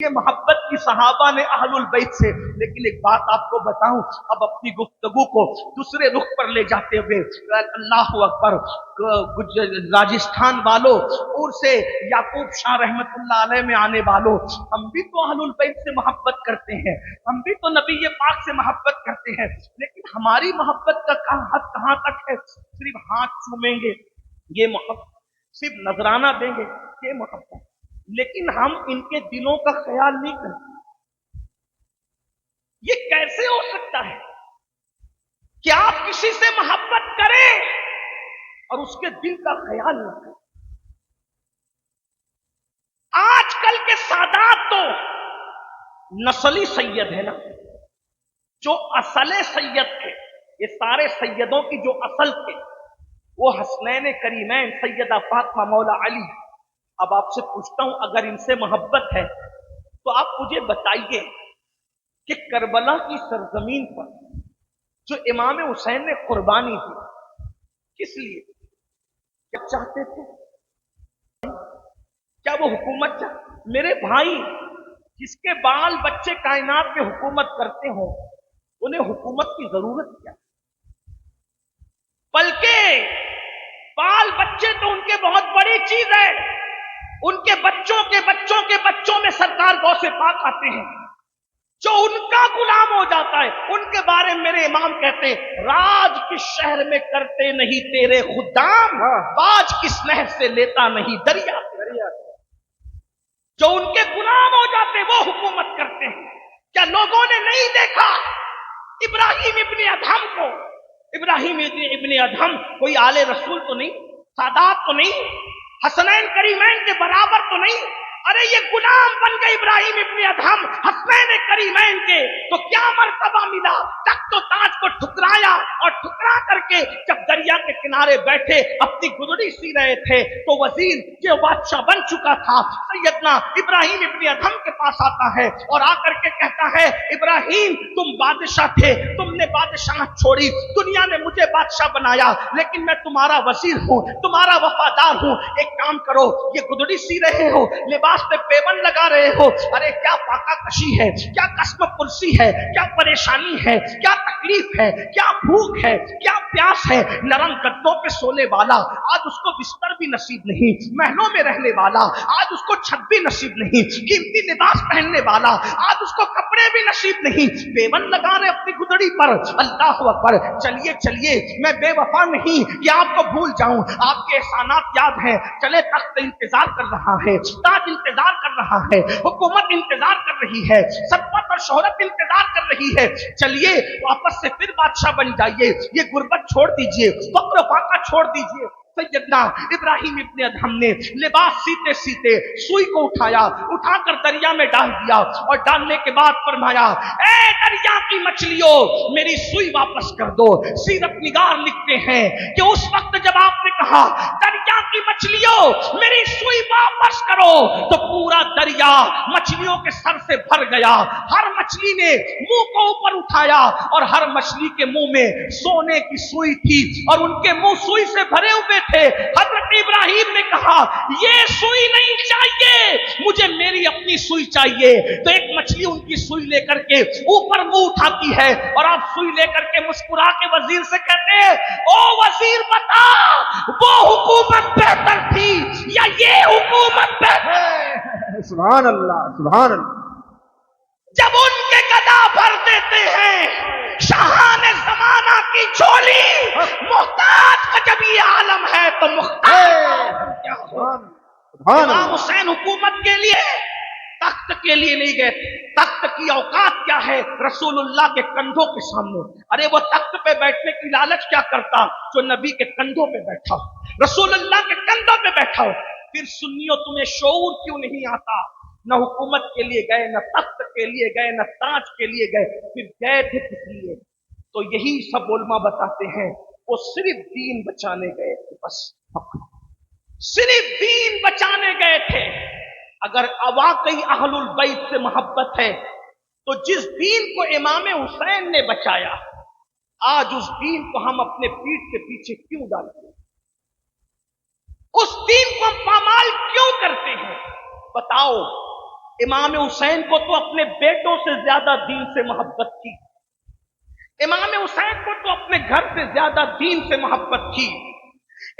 یہ محبت کی صحابہ نے اہل بیت سے. لیکن ایک بات آپ کو بتاؤں، اب اپنی گفتگو کو دوسرے رخ پر لے جاتے ہوئے، اللہ اکبر، راجستھان والوں اور سے یعقوب شاہ رحمت اللہ علیہ میں آنے والوں، ہم بھی تو اہل بیت سے محبت کرتے ہیں، ہم بھی تو نبی پاک سے محبت کرتے ہیں، لیکن ہماری محبت کا حد کہاں تک ہے؟ صرف ہاتھ چومیں گے یہ محبت، صرف نذرانہ دیں گے یہ محبت، لیکن ہم ان کے دلوں کا خیال نہیں کرتے. یہ کیسے ہو سکتا ہے کہ آپ کسی سے محبت کریں اور اس کے دل کا خیال نہ کریں؟ آج کل کے سادات تو نسلی سید ہے نا، جو اصل سید تھے، یہ سارے سیدوں کی جو اصل تھے وہ حسنین کریمین سیدہ فاطمہ مولا علی. اب آپ سے پوچھتا ہوں، اگر ان سے محبت ہے تو آپ مجھے بتائیے کہ کربلا کی سرزمین پر جو امام حسین نے قربانی دی، کس لیے؟ کیا چاہتے تھے؟ کیا وہ حکومت چاہتے؟ میرے بھائی، جس کے بال بچے کائنات میں حکومت کرتے ہوں انہیں حکومت کی ضرورت کیا؟ بلکہ بال بچے تو ان کے بہت بڑی چیز ہے، ان کے بچوں کے بچوں کے بچوں میں سرکار غوث پاک آتے ہیں، جو ان کا غلام ہو جاتا ہے. ان کے بارے میں میرے امام کہتے ہیں، راج کس شہر میں کرتے نہیں تیرے خدام، باج کس نہر سے لیتا نہیں دریا. جو ان کے غلام ہو جاتے وہ حکومت کرتے ہیں. کیا لوگوں نے نہیں دیکھا ابراہیم ابن ادہم کو؟ ابراہیم ابن ادہم کوئی آل رسول تو نہیں، سادات تو نہیں، حسنین کریمین کے برابر تو نہیں. ارے یہ غلام بن گئے ابراہیم ابن ادہم حسنین کریمین کے، تو کیا مرتبہ ملا؟ تخت و تاج کو ٹھکرایا، اور ٹھکرا کر کے جب دریا کے کنارے بیٹھے اپنی گدڑی سی رہے تھے تو وزیر جو بادشاہ بن چکا تھا سیدنا ابراہیم ابن ادہم کے پاس آتا ہے اور آ کر کے کہتا ہے، ابراہیم تم بادشاہ تھے، تم نے بادشاہ چھوڑی، دنیا نے مجھے بادشاہ بنایا، لیکن میں تمہارا وزیر ہوں، تمہارا وفادار ہوں. ایک کام کرو، یہ گدڑی سی رہے ہو، لباس پہ پیبند لگا رہے ہو، ارے کیا پاکا کشی ہے، کیا قسم پرسی ہے، کیا پریشانی ہے، کیا تکلیف ہے، کیا بھوک ہے، کیا پیاس ہے. نرم گدوں پہ سونے والا آج اس کو بستر بھی نصیب نہیں، محلوں میں رہنے والا آج اس کو چھت بھی نصیب نہیں، قیمتی لباس پہننے والا آج اس کو کپڑے بھی نصیب نہیں، پیبند لگا رہے اپنی گدڑی پر. اللہ اکبر. چلیے چلیے، میں بے وفا نہیں کہ آپ کو بھول جاؤں، آپ کے احسانات یاد ہیں. چلے، تخت انتظار کر رہا ہے، تاج انتظار کر رہا ہے، حکومت انتظار کر رہی ہے، سطوت اور شہرت انتظار کر رہی ہے. چلیے واپس سے پھر بادشاہ بن جائیے، یہ غربت چھوڑ دیجئے، فقر و فاقہ چھوڑ دیجئے. سیدنا ابراہیم ابن ادہم نے لباس سیتے سیتے سوئی کو اٹھایا، اٹھا کر دریا میں ڈال دیا، اور ڈالنے کے بعد فرمایا، اے دریا کی مچھلیوں میری سوئی واپس کر دو. سیرت نگار لکھتے ہیں کہ اس وقت جب آپ نے کہا دریا کی مچھلیوں میری سوئی واپس کرو تو پورا دریا مچھلیوں کے سر سے بھر گیا. ہر مچھلی نے منہ کو اوپر اٹھایا اور ہر مچھلی کے منہ میں سونے کی سوئی تھی اور ان کے منہ سوئی سے بھرے ہوئے تھے. حضرت ابراہیم نے کہا، یہ سوئی نہیں چاہیے مجھے، میری اپنی سوئی چاہیے. تو ایک مچھلی ان کی سوئی لے کر کے اوپر منہ اٹھاتی ہے اور آپ سوئی لے کر کے مسکرا کے وزیر سے کہتے ہیں، او وزیر بتا وہ حکومت بہتر تھی یا یہ حکومت بہتر؟ سبحان اللہ، سبحان اللہ. جب ان کے گدا بھر دیتے ہیں شاہان زمانہ کی جھولی، محتاج کا جب یہ عالم ہے تو محتاج کیا ہو؟ امام حسین حکومت کے لیے، تخت کے لیے نہیں گئے. تخت کی اوقات کیا ہے رسول اللہ کے کندھوں کے سامنے؟ ارے وہ تخت پہ بیٹھنے کی لالچ کیا کرتا جو نبی کے کندھوں پہ بیٹھا ہو، رسول اللہ کے کندھوں پہ بیٹھا ہو. پھر سنیو تمہیں شعور کیوں نہیں آتا؟ نہ حکومت کے لیے گئے، نہ تخت کے لیے گئے، نہ تاج کے لیے گئے، پھر گئے تھے کس لیے؟ تو یہی سب علماء بتاتے ہیں، وہ صرف دین بچانے گئے تھے، بس صرف دین بچانے گئے تھے. اگر واقعی اہل البیت سے محبت ہے تو جس دین کو امام حسین نے بچایا، آج اس دین کو ہم اپنے پیٹھ کے پیچھے کیوں ڈالتے ہیں؟ اس دین کو ہم پامال کیوں کرتے ہیں؟ بتاؤ. इमाम हुसैन को तो अपने बेटों से ज्यादा दीन से मोहब्बत थी। इमाम हुसैन को तो अपने घर से ज्यादा दीन से मोहब्बत थी।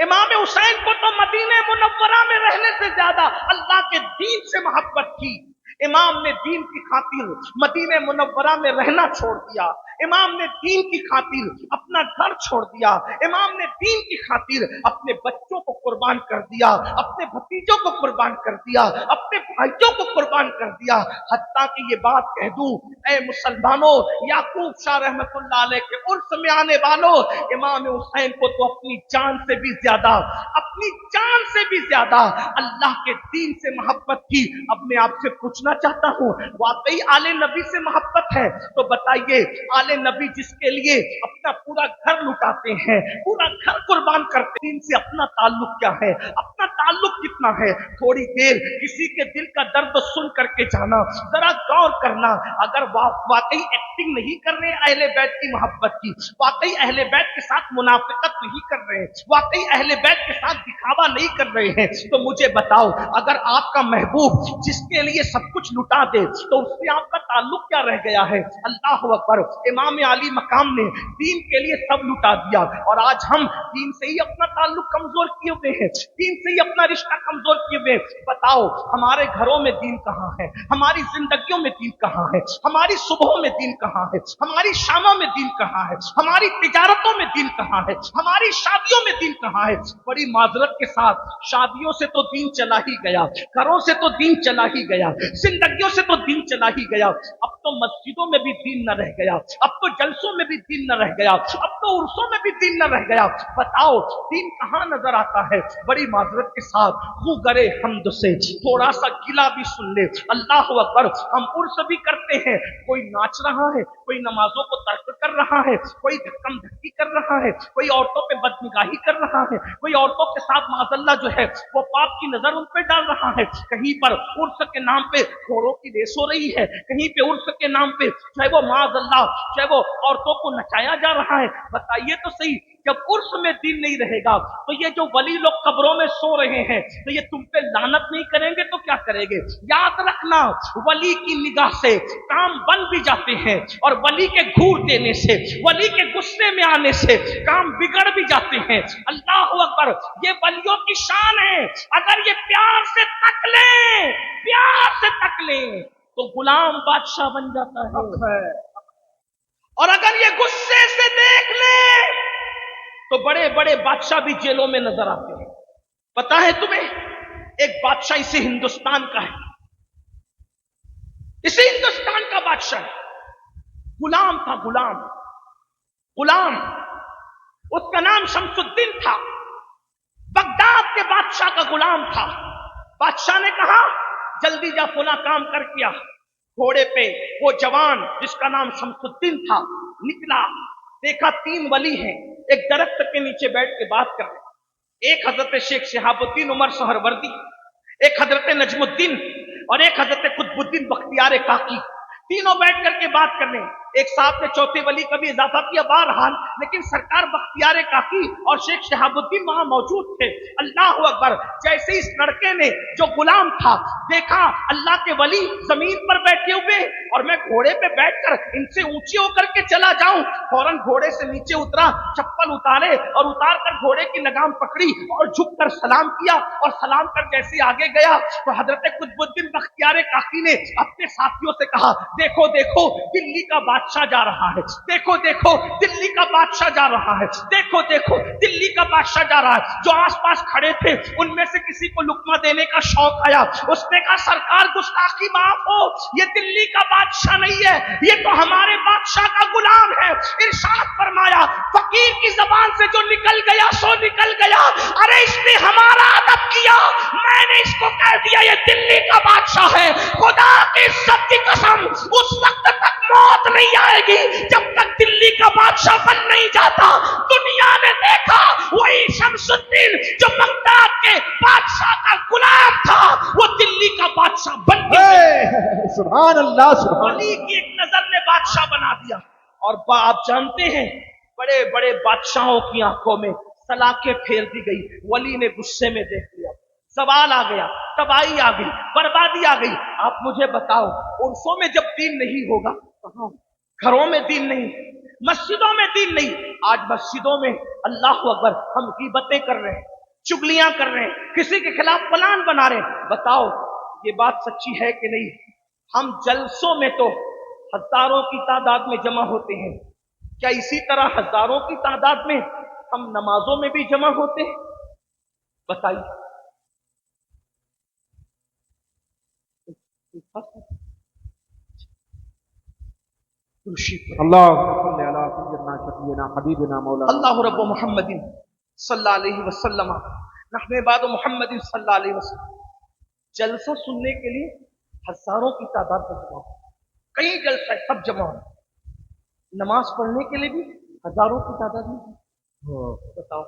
इमाम हुसैन को तो मदीने मुनव्वरा में रहने से ज्यादा अल्लाह के दीन से मोहब्बत थी। इमाम ने दीन की खातिर मदीने मुनव्वरा में रहना छोड़ दिया। इमाम ने दीन की खातिर अपना घर छोड़ दिया। इमाम ने दीन की खातिर अपने बच्चों को कुर्बान कर दिया, अपने भतीजों को कुर्बान कर दिया, अपने भाइयों को कुर्बान कर दिया। हत्ता कि ये बात कह दूं, ऐ मुसलमानों, याकूब शाह रहमतुल्लाह अलैह के उर्स में आने वालों, इमाम हुसैन को तो अपनी जान से भी ज्यादा, अपनी जान से भी ज्यादा अल्लाह के दीन से मोहब्बत थी। अब मैं आपसे पूछना चाहता हूं, वाकई आले नबी से मोहब्बत है तो बताइए, आले नबी जिसके लिए अपना पूरा घर लुटाते हैं, पूरा घर कुर्बान करते हैं, इनसे अपना ताल्लुक क्या है, अपना ताल्लुक कितना है? थोड़ी देर किसी के दिल का दर्द सुन करके जाना, जरा गौर करना। अगर वाकई एक्टिंग नहीं कर रहे अहले बैत की मोहब्बत की, वाकई अहले बैत के साथ मुनाफिकत नहीं कर रहे, वाकई अहले बैत के साथ दिखावा नहीं कर रहे हैं, तो मुझे बताओ, अगर आपका महबूब जिसके लिए सब कुछ लुटा दे तो उससे आपका ताल्लुक क्या रह गया है? अल्लाह अकबर। इमाम अली मकाम ने दीन के लिए सब लुटा दिया और आज हम दीन से ही अपना ताल्लुक कमजोर किए हुए हैं, दीन से ही अपना रिश्ता कमजोर किए हुए हैं। बताओ, हमारे घरों में दीन कहां है? हमारी जिंदगियों में दीन कहां है? हमारी सुबहों में दीन कहां है? हमारी शामों में दीन कहां है? हमारी तिजारतों में दीन कहां है? हमारी शादियों में दीन कहां है? बड़ी माजरत के साथ, शादियों से तो दीन चला ही गया, घरों से तो दीन चला ही गया, जिंदगियों से तो दीन चला ही गया। अब तो मस्जिदों में भी दीन न रह गया, अब तो जलसों में भी दीन न रह गया, अब तो उर्सों में भी दीन न रह गया। बताओ, दीन कहां नजर आता है? बड़ी माजरत के साथ खू गरे हमद से थोड़ा सा गिला भी सुन ले। अल्लाह अकबर। हम उर्स भी करते हैं, कोई नाच रहा है, कोई नमाजों को तर्क कर रहा है, कोई धक्कम धक्की कर रहा है, कोई औरतों पे बदनिगाही कर रहा है, कोई औरतों के साथ माज़अल्लाह जो है वो पाप की नजर उन पे डाल रहा है। कहीं पर उर्स के नाम पे घोड़ों की रेस हो रही है, कहीं पे उर्स के नाम पे चाहे वो माज़अल्लाह, चाहे वो औरतों को नचाया जा रहा है। बताइए तो सही, जब उर्स में दीन नहीं रहेगा तो ये जो वली लोग कब्रों में सो रहे हैं तो ये तुम पे लानत नहीं करेंगे तो क्या करेंगे? याद रखना, वली की निगाह से काम बन भी जाते हैं और वली के घूर देने से, वली के गुस्से में आने से काम बिगड़ भी जाते हैं। अल्लाह अकबर। ये वलियों की शान है, अगर ये प्यार से तक ले, प्यार से तक ले तो गुलाम बादशाह बन जाता है, और अगर ये गुस्से से देख ले तो बड़े बड़े बादशाह भी जेलों में नजर आते हैं। पता है तुम्हें, एक बादशाह इसी हिंदुस्तान का है, इसी हिंदुस्तान का बादशाह है, गुलाम था, गुलाम, गुलाम। उसका नाम शमसुद्दीन था, बगदाद के बादशाह का गुलाम था। बादशाह ने कहा, जल्दी जा फला काम कर किया। घोड़े पे वो जवान जिसका नाम शमसुद्दीन था निकला, देखा 3 वली हैं, एक दरख्त के नीचे बैठ के बात कर रहे। एक हजरत शेख शहाबुद्दीन उमर सहरवर्दी, एक हजरत नजमुद्दीन और एक हजरत कुतुबुद्दीन बख्तियार काकी। तीनों बैठ करके बात करने। एक साथ में चौथे वली का भी इजाफा किया बहरहाल, लेकिन सरकार बख्तियार काकी और शेख शहाबुद्दीन वहां मौजूद थे। अल्लाह अकबर। जैसे इस लड़के ने जो गुलाम था देखा अल्लाह के वली जमीन पर बैठे हुए और मैं घोड़े पे बैठकर इनसे ऊंची होकर के चला जाऊं, फौरन घोड़े से नीचे उतरा, चप्पल उतारे और उतार कर घोड़े की लगाम पकड़ी और झुक कर सलाम किया, और सलाम कर जैसे आगे गया तो हजरत कुतुबुद्दीन बख्तियार काकी ने अपने साथियों से कहा, देखो देखो दिल्ली का बादशाह जा रहा है, देखो देखो दिल्ली का बादशाह जा रहा है, देखो देखो दिल्ली का बादशाह जा रहा है। जो आसपास खड़े थे उनमें से किसी को लुकमा देने का शौक आया, उसने कहा, सरकार गुस्ताखी माफ हो, ये दिल्ली का बादशाह नहीं है, ये तो हमारे बादशाह का गुलाम है। इरशाद फरमाया, फकीर की जबान से जो निकल गया सो निकल गया, अरे इसने हमारा अदब किया, मैंने इसको कह दिया ये दिल्ली का बादशाह है। खुदा की इज्जत की कसम, उस वक्त तक मौत नहीं आएगी जब तक दिल्ली का बादशाह बन नहीं जाता। दुनिया ने देखा वही शमसुद्दीन जो बगदाद के बादशाह का गुलाम था, वो दिल्ली का बादशाह बन गया। सुभान अल्लाह, सुभान वली की एक नजर ने बादशाह बना दिया। और आप जानते हैं, बड़े बड़े बादशाहों की आंखों में सलाखें फेर दी गई, वली ने गुस्से में देख लिया, सवाल आ गया, तबाही आ गई, बर्बादी आ गई। आप मुझे बताओ, उर्सों में जब दीन नहीं होगा, कहां? घरों में दीन नहीं, मस्जिदों में दीन नहीं। आज मस्जिदों में अल्लाह अकबर हम गीबतें कर रहे हैं, चुगलियां कर रहे हैं, किसी के खिलाफ प्लान बना रहे हैं। बताओ ये बात सच्ची है कि नहीं? हम जलसों में तो हजारों की तादाद में जमा होते हैं, क्या इसी तरह हजारों की तादाद में हम नमाजों में भी जमा होते हैं? बताइए। अल्लाहुम्मा अला सय्यिदना शफीना हबीबना मौलाना अल्लाह रब्बु मुहम्मदिन सल्लल्लाहु अलैहि वसल्लम नहमे बाद मुहम्मदिन सल्लल्लाहु अलैहि वसल्लम। जलसा सुनने के लिए हजारों की तादाद में जमा हो, कई जलसा है, सब जमा हो। नमाज पढ़ने के लिए भी हजारों की तादाद में। बताओ,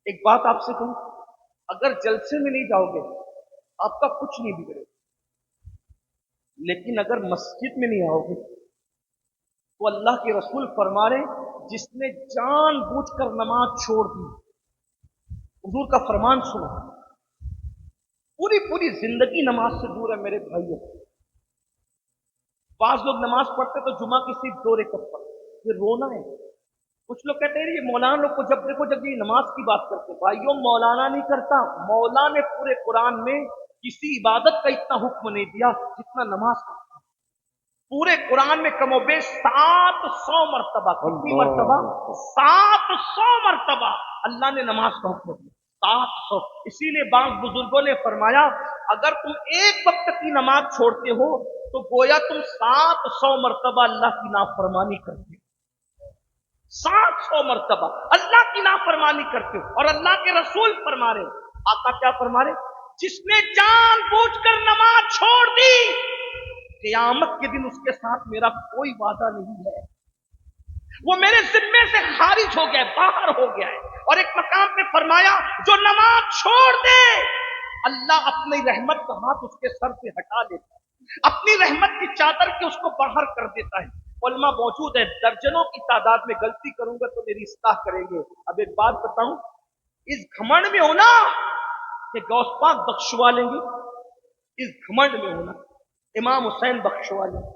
एक बात आपसे कहूं, अगर जलसे में नहीं जाओगे आपका कुछ नहीं बिगड़ेगा, लेकिन अगर मस्जिद में नहीं आओगे तो अल्लाह के रसूल फरमा रहे, जिसने जानबूझकर नमाज छोड़ दी, हुजूर का फरमान सुना, पूरी पूरी जिंदगी नमाज से दूर है। मेरे भाइयों, बाज लोग नमाज पढ़ते तो जुमा की सिर्फ 2 रकात पढ़ते, ये रोना है। कुछ लोग कहते हैं ये मौलाना लोग को जब देखो जब ये नमाज की बात करते हैं। भाइयों, मौलाना नहीं करता, मौला ने पूरे कुरान में किसी इबादत का इतना हुक्म नहीं दिया जितना नमाज का। पूरे कुरान में कमोबेश 700 मरतबा, कितनी मरतबा? 700 मरतबा अल्लाह ने नमाज का हुक्म दिया, 700। इसीलिए बांग बुजुर्गों ने फरमाया, अगर तुम एक वक्त की नमाज छोड़ते हो तो गोया तुम 700 मरतबा अल्लाह की नाफरमानी करते हो। 700 मरतबा अल्लाह की नाफरमानी करते हो। और अल्लाह के रसूल फरमा रहे, आका क्या फरमा रहे, जिसने जानबूझकर नमाज छोड़ दी, क़यामत के दिन उसके साथ मेरा कोई वादा नहीं है, वो मेरे जिम्मे से खारिज हो गया है, बाहर हो गया है। और एक मकाम पे फरमाया, जो नमाज छोड़ दे अल्लाह अपनी रहमत का हाथ उसके सर से हटा लेता है, अपनी रहमत की चादर के उसको बाहर कर देता है। उलमा मौजूद है, दर्जनों की तादाद में, गलती करूंगा तो मेरी इस्लाह करेंगे। अब एक बात बताऊं, इस घमंड में होना कि गौस पाक बख्शवा लेंगे, इस घमंड में होना इमाम हुसैन बख्शवा लेंगे,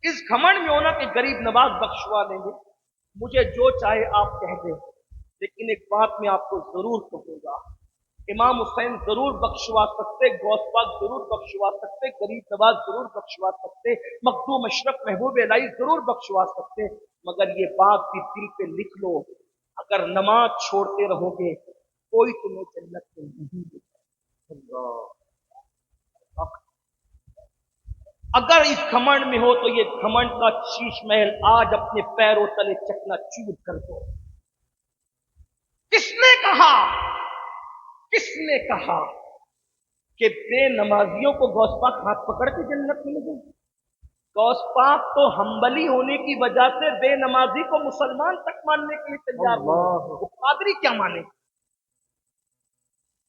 इस घमंड में होना कि गरीब नवाज बख्शवा लेंगे, मुझे जो चाहे आप कह दें, लेकिन एक बात मैं आपको जरूर कहूंगा, इमाम हुसैन जरूर बख्शवा सकते, गौस पाक जरूर बख्शवा सकते, गरीब नवाज जरूर बख्शवा सकते, मखदूम अशरफ महबूब इलाही जरूर बख्शवा सकते, मगर ये बात भी दिल पे लिख लो, अगर नमाज छोड़ते रहोगे कोई तुम्हें जन्नत में नहीं देगा। अगर इस घमंड में हो तो ये घमंड का शीश महल आज अपने पैरों तले चकनाचूर कर दो। किसने कहा कि बेनमाजियों को गौस पाक हाथ पकड़ के जन्नत मिलेगी? गौस पाक तो हम्बली होने की वजह से बेनमाजी को मुसलमान तक मानने के लिए तैयार हो, वो पादरी क्या माने?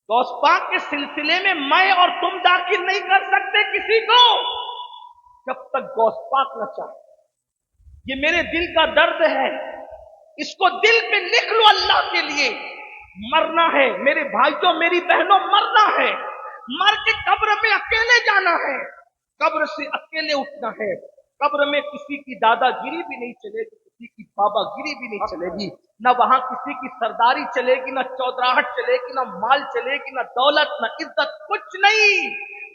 गौस पाक के सिलसिले में मैं और तुम दाखिल नहीं कर सकते किसी को जब तक गौस पाक न चाहे। ये मेरे दिल का दर्द है, इसको दिल पे लिख लो। अल्लाह के लिए मरना है मेरे भाइयों, मेरी बहनों, मरना है, मर के कब्र में अकेले जाना है, कब्र से अकेले उठना है। कब्र में किसी की दादागिरी भी नहीं चलेगी, किसी की बाबागिरी भी नहीं चलेगी, न वहां किसी की सरदारी चलेगी, न चौधराहट चलेगी, न माल चलेगी, न दौलत, न इज्जत, कुछ नहीं।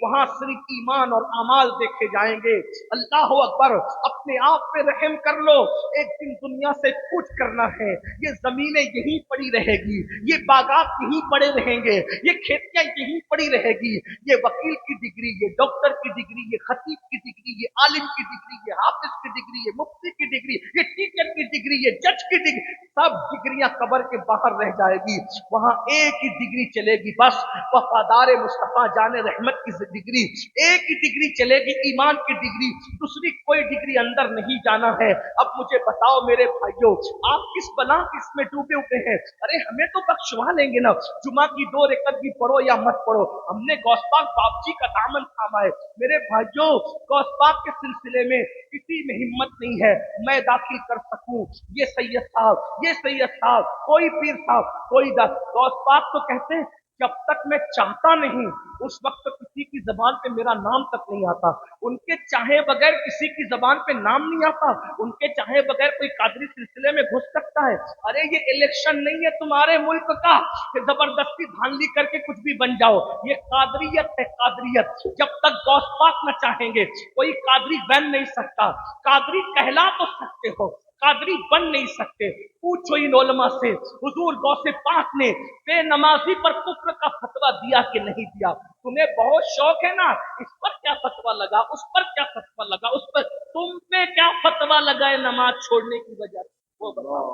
वहां सिर्फ ईमान और अमाल देखे जाएंगे। अल्लाह अकबर, अपने आप पे रहम कर लो। एक दिन दुनिया से कुछ करना है, ये जमीनें यहीं पड़ी रहेगी, ये बागात यहीं पड़े रहेंगे, ये खेतियां यहीं पड़ी रहेगी, ये वकील की डिग्री, ये डॉक्टर की डिग्री, ये खतीब की डिग्री, ये आलिम की डिग्री, ये हाफिज की डिग्री, ये मुफ्ती की डिग्री, ये टीचर की डिग्री, ये जज की डिग्री, सब डिग्रियां कब्र के बाहर रह जाएगी। वहां एक ही डिग्री चलेगी, बस वफादार मुस्तफा जाने रहमत की डिग्री। एक ही डिग्री चलेगी, ईमान की डिग्री, दूसरी कोई डिग्री अंदर नहीं जाना है। अब मुझे बताओ मेरे भाइयों, आप किस बला किसमें डूबे हुए हैं? अरे हमें तो बख्शवा लेंगे ना, जुमा की 2 रकात भी पढ़ो या मत पढ़ो, हमने गौस पाक बाप जी का दामन थामा है। मेरे भाइयों, गौस पाक के सिलसिले में किसी में हिम्मत नहीं है मैं दाखिल कर सकूं, ये सैयद साहब, ये सैयद साहब, कोई पीर साहब, कोई दस। गौस पाक तो कहते हैं जब तक मैं चाहता नहीं उस वक्त किसी की जबान पे मेरा नाम तक नहीं आता। उनके चाहे बगैर किसी की जबान पे नाम नहीं आता। उनके चाहे बगैर कोई कादरी सिलसिले में घुस सकता है। अरे ये इलेक्शन नहीं है तुम्हारे मुल्क का कि जबरदस्ती धांधली करके कुछ भी बन जाओ। ये कादरियत है, कादरियत। जब तक गौस पाक न चाहेंगे कोई कादरी बन नहीं सकता। कादरी कहला तो सकते हो, कादरी बन नहीं सकते। पूछो इन उलमा से हुजूर गौसे पाक ने बेनमाजी पर कुफ्र का फतवा दिया कि नहीं दिया। तुम्हें बहुत शौक है ना, इस पर क्या फतवा लगा, उस पर क्या फतवा लगा, उस पर तुम पे क्या फतवा लगा है नमाज छोड़ने की वजह से, वो बताओ,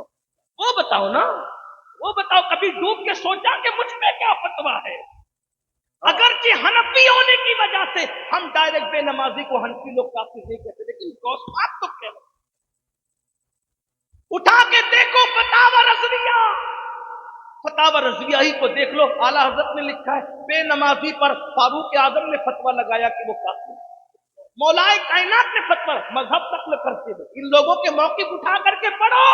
वो बताओ ना, वो बताओ। कभी डूब के सोचा कि मुझ पे क्या फतवा है? अगरचे हनफी होने की वजह से हम डायरेक्ट बेनमाजी को हनफी लोग काफी नहीं कहते, लेकिन गौस पाक तो कहते। उठा के देखो फतावा रज़विया, फतावा रज़विया ही को देख लो। आला हजरत ने लिखा है बेनमाजी पर फारूक आजम ने फतवा लगाया कि वो काफिर है। मौलाए कायनात ने फतवा, मजहब नक्ल करते हुए इन लोगों के मौक़िफ़ उठा करके पढ़ो।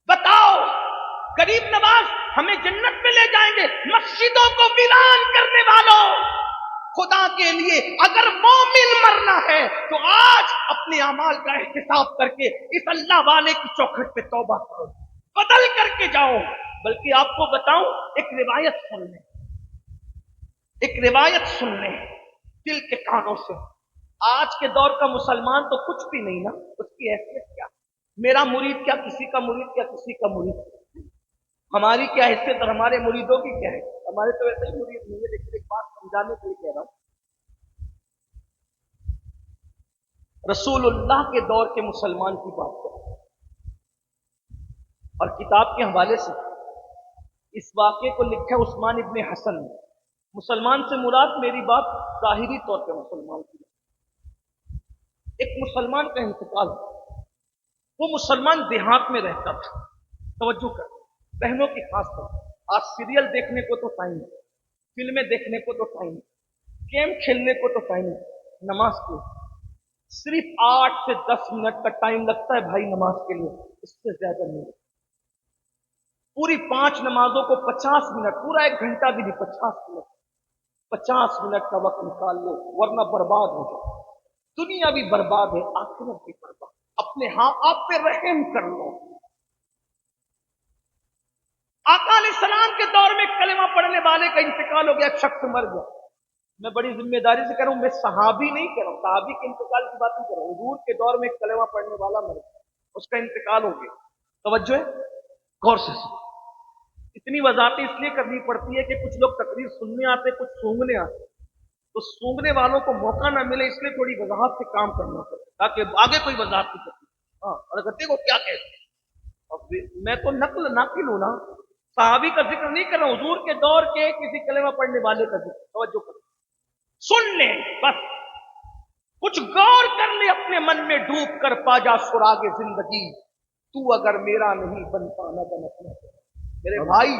बताओ गरीब नवाज हमें जन्नत में ले जाएंगे। मस्जिदों को वीरान करने वालों, खुदा के लिए अगर मोमिन मरना है तो आज अपने अमाल का एहतिसाब करके इस अल्लाह वाले की चौखट पे तौबा करो, बदल करके जाओ। बल्कि आपको बताऊं, एक रिवायत सुन लें, एक रिवायत सुन लें दिल के कानों से। आज के दौर का मुसलमान तो कुछ भी नहीं ना, उसकी हैसियत क्या, मेरा मुरीद क्या, किसी का मुरीद क्या, किसी का मुरीद, हमारी क्या हैसियत और हमारे मुरीदों की क्या है। हमारे तो वैसे ही मुरीद नहीं है, लेकिन एक बात समझाने के लिए कह रहा हूं। रसूलुल्लाह के दौर के मुसलमान की बात करो और किताब के हवाले से इस वाक़े को लिखा है उस्मान इब्ने हसन ने। मुसलमान से मुराद मेरी बात ज़ाहिरी तौर पे मुसलमान की। एक मुसलमान का इंतकाल, वो मुसलमान देहात में रहता था। तवज्जो कर, बहनों की खास तौर, आज सीरियल देखने को तो टाइम है, फिल्में देखने को तो टाइम है, गेम खेलने को तो टाइम है, नमाज के सिर्फ 8 से 10 मिनट का टाइम लगता है भाई नमाज के लिए, इससे ज्यादा नहीं। पूरी 5 नमाजों को 50 मिनट, पूरा 1 घंटा भी नहीं, 50 मिनट का वक्त निकाल लो, वरना बर्बाद हो जाओ। दुनिया भी बर्बाद है, आखिरत भी बर्बाद। अपने आप पे रहम कर लो। आका अलैहिस्सलाम के दौर में कलमा पढ़ने वाले का इंतकाल हो गया, एक शख्स मर गया। मैं बड़ी जिम्मेदारी से कह रहा हूं, मैं सहाबी नहीं कह रहा हूं, सहाबी के इंतकाल की बात नहीं कर रहा हूं। हुजूर के दौर में एक कलमा पढ़ने वाला मर गया, उसका इंतकाल हो गया। तवज्जो है, गौर से। इतनी वजाहतें इसलिए करनी पड़ती है कि कुछ लोग तकरीर सुनने आते, कुछ सूंघने आते, तो सूंघने वालों को मौका ना मिले, इसलिए थोड़ी वजाहत से काम करना पड़ता ताकि आगे कोई वजाहत नहीं करती। हाँ, और कहते को क्या कहते, अब मैं तो नाकिल हूं ना, सहाबी का जिक्र नहीं कर रहा हूं, हुजूर के दौर के किसी कलेमा पढ़ने वाले का जिक्र। तवज्जो कर, सुन ले, बस कुछ गौर कर ले, अपने मन में डूब कर पा जा सुरागे जिंदगी। तू अगर मेरा नहीं बनता न बन अपना। मेरे भाई,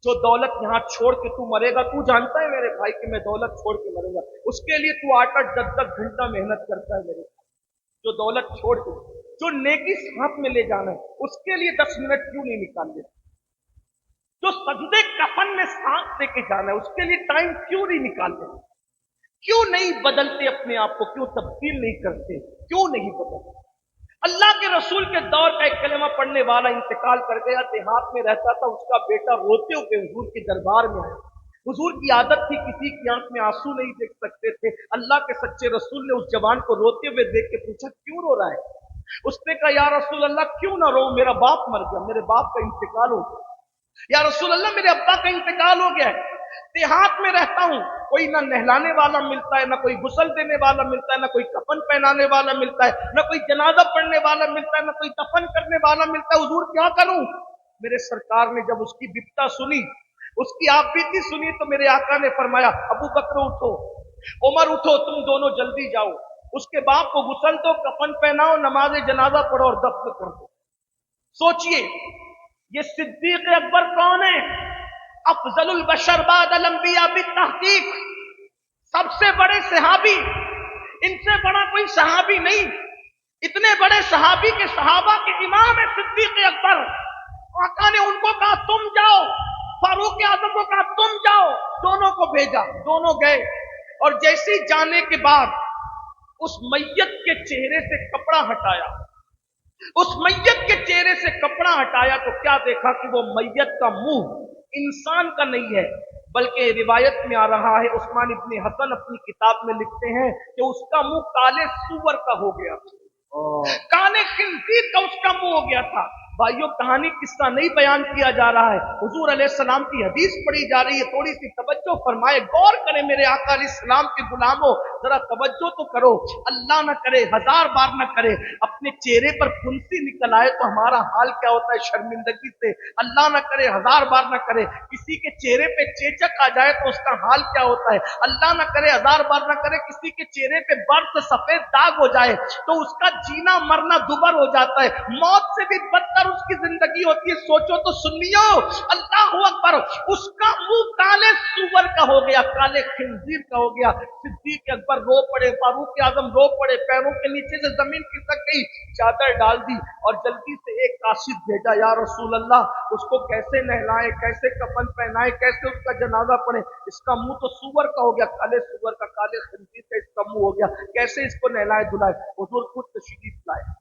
जो दौलत यहां छोड़ के तू मरेगा, तू जानता है मेरे भाई कि मैं दौलत छोड़ के मरूंगा, उसके लिए तू 8-8, 10-10 घंटा मेहनत करता है मेरे भाई। जो दौलत छोड़ के, जो नेकी साथ में ले जाना है, उसके लिए 10 मिनट क्यों नहीं निकाल लेते? जो सजदे कफन में सांस लेके जाना है, उसके लिए टाइम क्यों नहीं निकालते? क्यों नहीं बदलते अपने आप को, क्यों तब्दील नहीं करते, क्यों नहीं बदलते? अल्लाह के रसूल के दौर का एक कलमा पढ़ने वाला इंतकाल कर गया, देहात में रहता था, उसका बेटा रोते हुए हुजूर के दरबार में आया। हुजूर की आदत थी, किसी की आंख में आंसू नहीं देख सकते थे। अल्लाह के सच्चे रसूल ने उस जवान को रोते हुए देख के पूछा, क्यों रो रहा है? उसने कहा, या रसूल अल्लाह क्यों ना रो, मेरा बाप मर गया, मेरे बाप का इंतकाल हो गया। या रसूल अल्लाह मेरे अब्बा का इंतकाल हो गया है, देहात में रहता हूं, कोई ना नहलाने वाला मिलता है, ना कोई गुस्ल देने वाला मिलता है, ना कोई कफन पहनाने वाला मिलता है, ना कोई जनाजा पढ़ने वाला मिलता है, ना कोई दफन करने वाला मिलता है। हुजूर क्या करूं? मेरे सरकार ने जब उसकी बिपता सुनी, उसकी आप बीती सुनी, तो मेरे आका ने फरमाया, अबू बकर उठो, उमर उठो, तुम दोनों जल्दी जाओ, उसके बाप को गुस्ल दो, कफन पहनाओ, नमाज जनाजा पढ़ो और दफन कर दो। सोचिए, ये सिद्दीक अकबर कौन है? अफजलुल बशर बादल अंबिया बित्तहकीक, सबसे बड़े सहाबी, इनसे बड़ा कोई सहाबी नहीं। इतने बड़े सहाबी के सहाबा के इमाम है सिद्दीक अकबर। आका ने उनको कहा, तुम जाओ, फारूक आजम को कहा तुम जाओ, दोनों को भेजा, दोनों गए और जैसे ही जाने के बाद उस मैयत के चेहरे से कपड़ा हटाया, उस मैयत के चेहरे से कपड़ा हटाया तो क्या देखा कि वो मैयत का मुंह इंसान का नहीं है, बल्कि रिवायत में आ रहा है, उस्मान इब्न हसन अपनी किताब में लिखते हैं कि उसका मुंह काले सूअर का हो गया था, काले खिंजीर का उसका मुंह हो गया था। भाइयों, कहानी किस्सा नहीं बयान किया जा रहा है, हुजूर अलैहिस्सलाम की हदीस पढ़ी जा रही है। थोड़ी सी तवज्जो फरमाए, गौर करें मेरे आका अलैहिस्सलाम के गुलामों, जरा तवज्जो तो करो। अल्लाह न करे, हजार बार न करे, अपने चेहरे पर फुंसी निकल आए तो हमारा हाल क्या होता है शर्मिंदगी से। अल्लाह न करे, हजार बार न करे, किसी के चेहरे पे चेचक आ जाए तो उसका हाल क्या होता है। अल्लाह न करे, हजार बार न करे, किसी के चेहरे पे बर्फ सफेद दाग हो जाए तो उसका जीना मरना दुबर हो जाता है, मौत से भी बदतर उसकी जिंदगी होती है। सोचो तो सुनियो, अल्लाह अकबर, उसका मुंह काले सूअर का हो गया, काले खिंजीर का हो गया। सिद्दीक अकबर रो पड़े, फारूक आजम रो पड़े, पैरों के नीचे से जमीन खिसक गई, चादर डाल दी और जल्दी से एक काशिफ भेजा, या रसूल अल्लाह, उसको कैसे नहलाएं, कैसे कफन पहनाएं, कैसे उसका जनाजा पढ़े, इसका मुंह तो सूअर का हो गया, काले सूअर का, काले खिंजीर का इसका मुंह हो गया, कैसे इसको नहलाए धुलाए। हुजूर खुद तशरीफ लाए,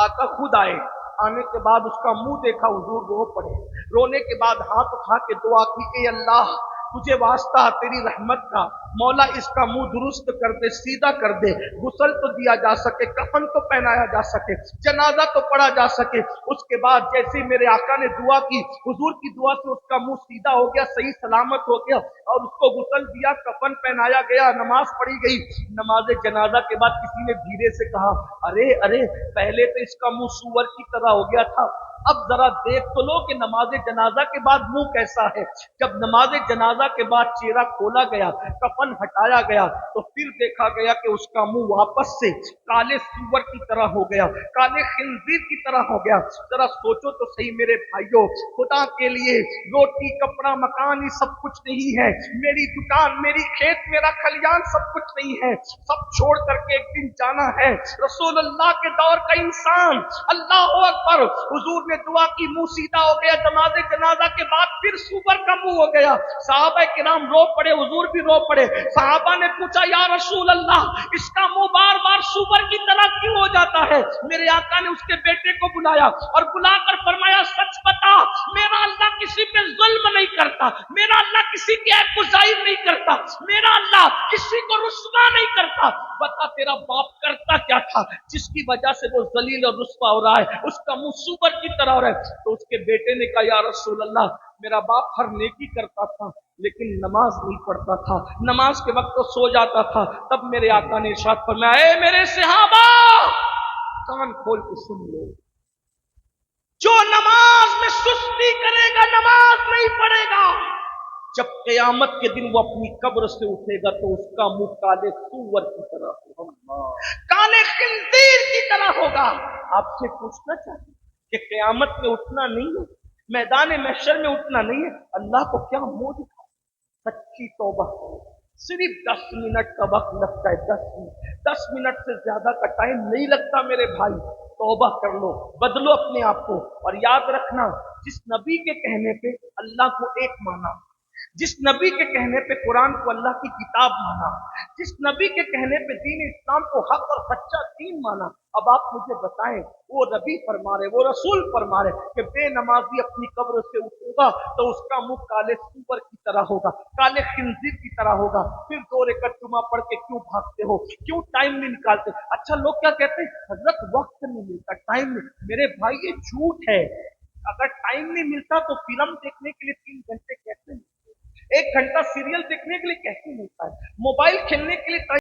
आका खुद आए, आने के बाद उसका मुंह देखा, हुजूर रो पड़े, रोने के बाद हाथ उठा के दुआ की, ए अल्लाह तुझे वास्ता तेरी रहमत का, मौला इसका मुंह दुरुस्त कर दे, सीधा कर दे, गुस्ल तो दिया जा सके, कफन तो पहनाया जा सके, जनाजा तो पढ़ा जा सके। उसके बाद जैसे मेरे आका ने दुआ की, हुजूर की दुआ से उसका मुंह सीधा हो गया, सही सलामत हो गया और उसको गुस्ल दिया, कफन पहनाया गया, नमाज पढ़ी गई। नमाज जनाजा के बाद किसी ने धीरे से कहा, अरे अरे, पहले तो इसका मुंह सूअर की तरह हो गया था, अब जरा देख तो लो कि नमाज जनाजा के बाद मुंह कैसा है। जब नमाज जनाजा के बाद चेहरा खोला गया, कफन हटाया गया, तो फिर देखा गया कि उसका मुंह वापस से काले सूअर की तरह हो गया, काले खिंजीर की तरह हो गया। जरा सोचो तो सही मेरे भाइयों, खुदा के लिए रोटी कपड़ा मकान ये सब कुछ नहीं है, मेरी दुकान मेरी खेत मेरा खलियान सब कुछ नहीं है, सब छोड़ करके एक दिन जाना है। रसूलुल्लाह के दौर का इंसान, अल्लाह अकबर, हुजूर ने दुआ की, मुंह सीधा हो गया। नमाज जनाजा के बाद फिर सूअर का मुंह हो गया। सहाबा किराम रो पड़े, हुजूर भी रो पड़े। सहाबा ने पूछा, या रसूल अल्लाह, इसका मुंह बार बार सूअर की तरह क्यों हो जाता है। मेरे आका ने उसके बेटे को बुलाया और बुलाकर फरमाया, सच बता, मेरा अल्लाह किसी पे जुल्म नहीं करता, मेरा अल्लाह किसी की ऐब को जाहिर नहीं करता, मेरा अल्लाह किसी को रुस्वा नहीं करता। बता तेरा बाप करता क्या था जिसकी वजह से वो जलील और रुस्वा हो रहा है, उसका मुंह सूअर की तरह हो रहा है। तो उसके बेटे ने कहा, या रसूल अल्लाह, मेरा बाप हर नेकी करता था लेकिन नमाज नहीं पढ़ता था, नमाज के वक्त तो सो जाता था। तब मेरे आका ने इरशाद फरमाया, ए मेरे सहाबा, कान खोल के सुन लो, जो नमाज में सुस्ती करेगा, नमाज नहीं पढ़ेगा, जब क़यामत के दिन वो अपनी कब्र से उठेगा तो उसका मुंह काले सूअर की तरह होगा, काले खिंजीर की तरह होगा। आपसे पूछना चाहिए कि क़यामत में उठना नहीं है, मैदान महशर में उठना नहीं है, अल्लाह को क्या मुंह दिखा। सच्ची तौबा करो, सिर्फ 10 मिनट का वक्त लगता है, 10 मिनट से ज्यादा का टाइम नहीं लगता मेरे भाई। तौबा कर लो, बदलो अपने आप को। और याद रखना, जिस नबी के कहने पे अल्लाह को एक माना, जिस नबी के कहने पे कुरान को अल्लाह की किताब माना, जिस नबी के कहने पे दीन इस्लाम को हक और सच्चा दीन माना, अब आप मुझे बताएं, वो नबी फरमा रहे, वो रसूल फरमा रहे कि बेनमाजी अपनी कब्र से उठेगा तो उसका मुंह काले सूअर की तरह होगा, काले खिंजीर की तरह होगा। फिर 2 रकात जुमा पढ़ के क्यों भागते हो, क्यों टाइम नहीं निकालते। अच्छा, लोग क्या कहते हैं, हजरत वक्त नहीं मिलता, टाइम नहीं। मेरे भाई ये झूठ है। अगर टाइम नहीं मिलता तो फिल्म देखने के लिए 3 घंटे कैसे, 1 घंटा सीरियल देखने के लिए कैसे मिलता है, मोबाइल खेलने के लिए